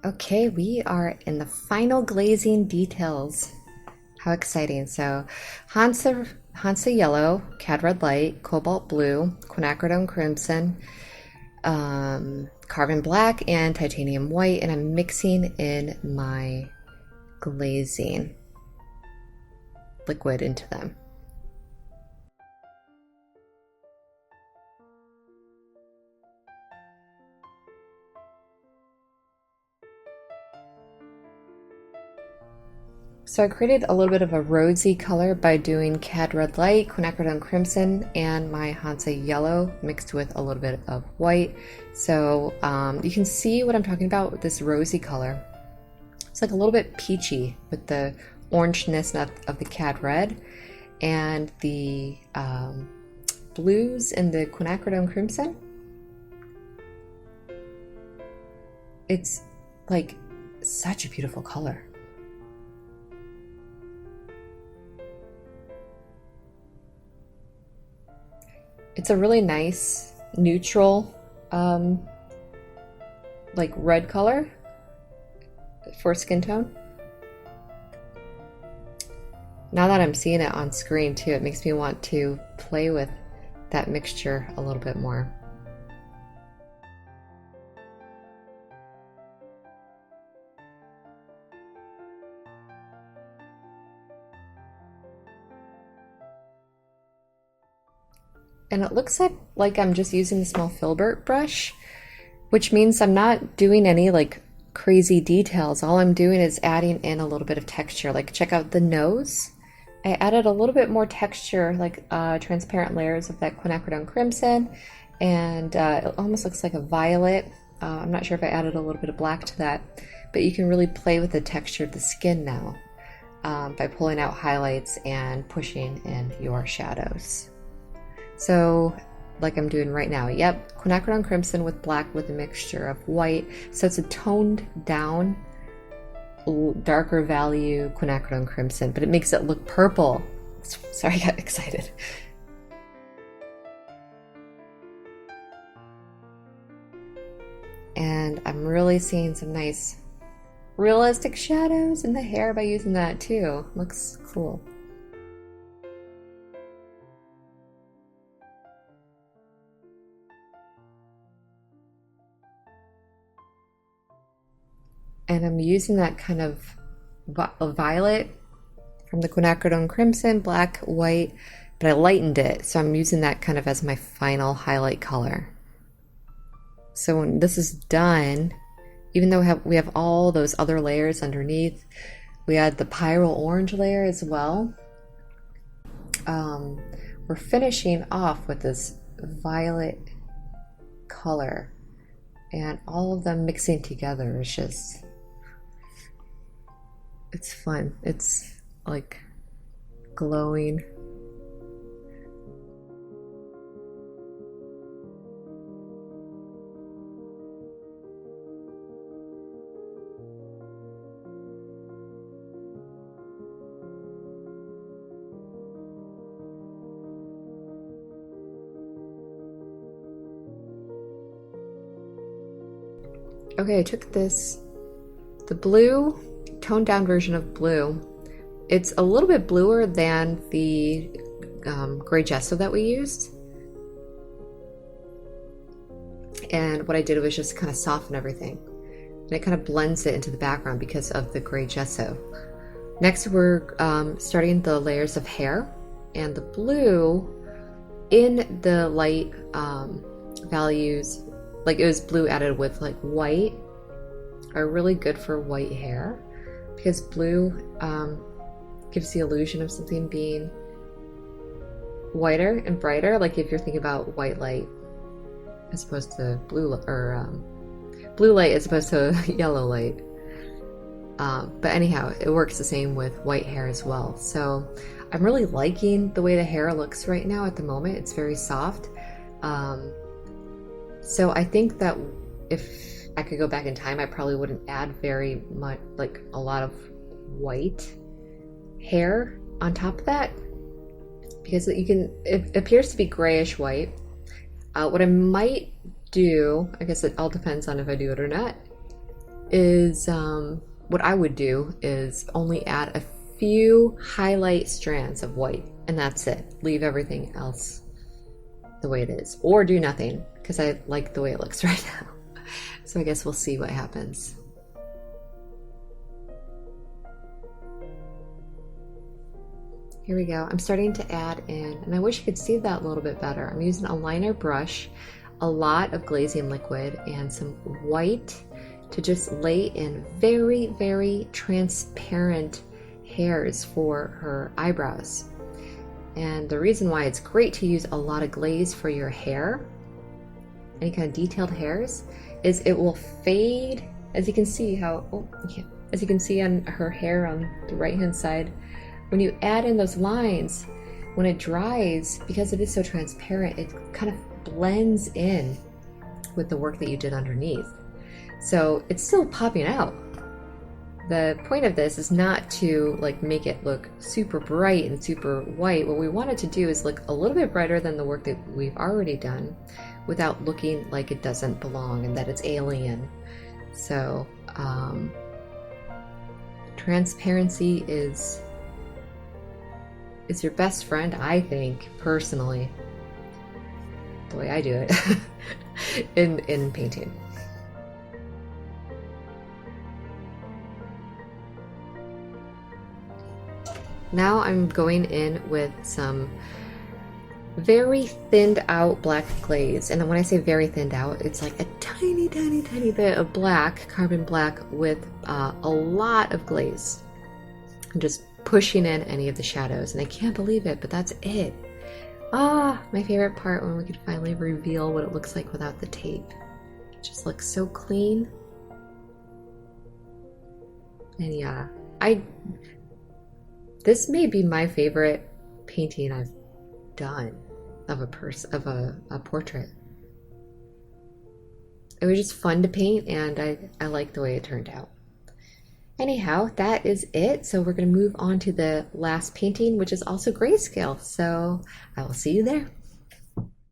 Okay, we are in the final glazing details. How exciting. So Hansa yellow, cad red light, cobalt blue, quinacridone crimson, carbon black, and titanium white, and I'm mixing in my glazing liquid into them. So I created a little bit of a rosy color by doing cad red light, quinacridone crimson, and my Hansa yellow mixed with a little bit of white. So you can see what I'm talking about with this rosy color. It's like a little bit peachy with the orangeness of the cad red and the blues and the quinacridone crimson. It's like such a beautiful color. It's a really nice neutral like red color for skin tone. Now that I'm seeing it on screen too, it makes me want to play with that mixture a little bit more. And it looks like I'm just using the small filbert brush, which means I'm not doing any like crazy details. All I'm doing is adding in a little bit of texture. Like check out the nose. I added a little bit more texture, like transparent layers of that quinacridone crimson, and it almost looks like a violet. I'm not sure if I added a little bit of black to that, but you can really play with the texture of the skin now by pulling out highlights and pushing in your shadows. So like I'm doing right now, yep, quinacridone crimson with black with a mixture of white. So it's a toned down, darker value quinacridone crimson, but it makes it look purple. Sorry, I got excited. And I'm really seeing some nice realistic shadows in the hair by using that too. Looks cool. And I'm using that kind of violet from the quinacridone crimson, black, white, but I lightened it. So I'm using that kind of as my final highlight color. So when this is done, even though we have all those other layers underneath, we add the pyrrole orange layer as well. We're finishing off with this violet color, and all of them mixing together is just, it's fun. It's like glowing. Okay, I took the blue, toned down version of blue. It's a little bit bluer than the gray gesso that we used. And what I did was just kind of soften everything. And it kind of blends it into the background because of the gray gesso. Next, we're starting the layers of hair. And the blue in the light values, like it was blue added with like white, are really good for white hair because blue gives the illusion of something being whiter and brighter, like if you're thinking about white light as opposed to blue, or blue light as opposed to yellow light. But anyhow, it works the same with white hair as well. So I'm really liking the way the hair looks right now at the moment. It's very soft. So I think that if I could go back in time, I probably wouldn't add very much, like a lot of white hair on top of that, because it appears to be grayish white. What I might do, I guess it all depends on if I do it or not, is what I would do is only add a few highlight strands of white, and that's it. Leave everything else the way it is, or do nothing, because I like the way it looks right now. So I guess we'll see what happens. Here we go. I'm starting to add in, and I wish you could see that a little bit better. I'm using a liner brush, a lot of glazing liquid, and some white to just lay in very, very transparent hairs for her eyebrows. And the reason why it's great to use a lot of glaze for your hair, any kind of detailed hairs, is it will fade. As you can see as you can see on her hair on the right hand side, when you add in those lines, when it dries, because it is so transparent, it kind of blends in with the work that you did underneath. So it's still popping out. The point of this is not to like make it look super bright and super white. What we want it to do is look a little bit brighter than the work that we've already done without looking like it doesn't belong and that it's alien. So transparency is your best friend, I think, personally. The way I do it in painting. Now I'm going in with some very thinned out black glaze. And when I say very thinned out, it's like a tiny, tiny, tiny bit of black, carbon black with a lot of glaze. I'm just pushing in any of the shadows, and I can't believe it, but that's it. Ah, my favorite part, when we could finally reveal what it looks like without the tape. It just looks so clean. And yeah, this may be my favorite painting I've done of a portrait. It was just fun to paint, and I like the way it turned out. Anyhow, that is it. So we're going to move on to the last painting, which is also grayscale. So I will see you there.